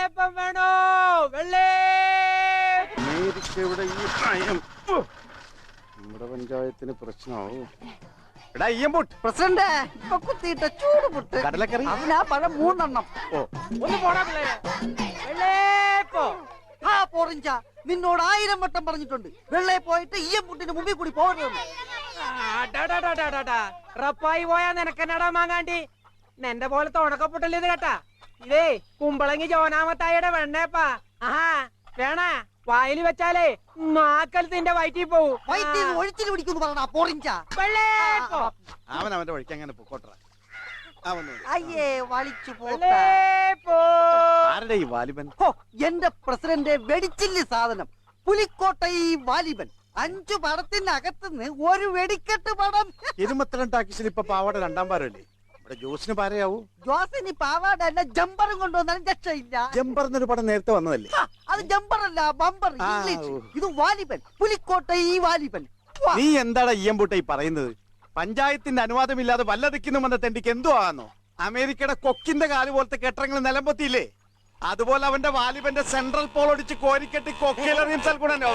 വെള്ളയപ്പം വേണോ? വെള്ളേ ഇവിടെ ഈ നയം നമ്മുടെ പഞ്ചായത്തിന് പ്രശ്നമാവും. എടാ ഈയമ്പുട്ട് പ്രസിഡന്റ് ഇപ്പൊ കുത്തിയിട്ട ചൂട് പുട്ട് കടലക്കറി അതിനാ പഴം 3 ഓ ഒന്ന് പോടാ പിള്ളേരെ. വെള്ളേപ്പോ ആ പോറിഞ്ച നിന്നോട് 1000 വട്ടം പറഞ്ഞിട്ടുണ്ട് വെള്ളയെ പോയിട്ട് ഈ പുട്ടിന് മുമ്പിൽ കൂടി പോകരുതെന്ന്. റപ്പായി പോയാ നിനക്കെന്നടാ മാങ്ങാണ്ടി? നിന്റെ പോലത്തെ ഉണക്കപ്പൊട്ടല്ലേ ഇത് കേട്ടാ. ഇതേ കുമ്പളങ്ങി ജോനാമത്തായിയുടെ വെണ്ണേപ്പാ. ആഹാ വേണ വായിൽ വെച്ചാലേ നാക്കലത്തിന്റെ വയറ്റിൽ പോവും. വയറ്റിൽ ഒഴിച്ചിൽ പിടിക്കുന്നു പറഞ്ഞ പോറിഞ്ച. വെള്ളേപ്പോ അവൻ അവന്റെ വഴിക്ക് അങ്ങനെ പൊക്കോട്ടറ. അയ്യേ വലിച്ചു വെള്ളേപ്പോ. ആരുടെ ഈ വാലിബൻ? എന്റെ പ്രസിഡന്റ് വെടിച്ചില്ലി സാധനം പുലിക്കോട്ട ഈ വാലിബൻ 5 പടത്തിനകത്തുനിന്ന് ഒരു വെടിക്കെട്ട് പടം. ഇരുമത്തരം ടാക്കിസിൽ ഇപ്പൊ പാവാട 2ാം പാരല്ലേ? ഇവിടെ ജോസിന് പാരയാവൂ. ജോസിന് പാവാടല്ല ജമ്പറും കൊണ്ടുവന്നാലും രക്ഷയില്ല. ജമ്പർ എന്നൊരു പടം നേരത്തെ വന്നതല്ലേ? അത് ജമ്പറല്ല ബമ്പർ ഇംഗ്ലീഷ്. ഇത് വാലിബൻ പുലിക്കോട്ട ഈ വാലിബൻ. നീ എന്താടാ ഈയമ്പൂട്ട ഈ പറയുന്നത്? പഞ്ചായത്തിന്റെ അനുവാദമില്ലാതെ വല്ലതിക്കുന്നു വന്ന തെണ്ടിക്ക് എന്തോ ആകുന്നു? അമേരിക്കയുടെ കൊക്കിന്റെ കാല് പോലത്തെ കെട്ടറങ്ങൾ നിലംപൊത്തിയില്ലേ? അതുപോലെ അവന്റെ വാലിബന്റെ സെൻട്രൽ പോൾ ഒടിച്ച് കോരിക്കെട്ടി കൊക്കിലെറിയും സൽഗുണനോ.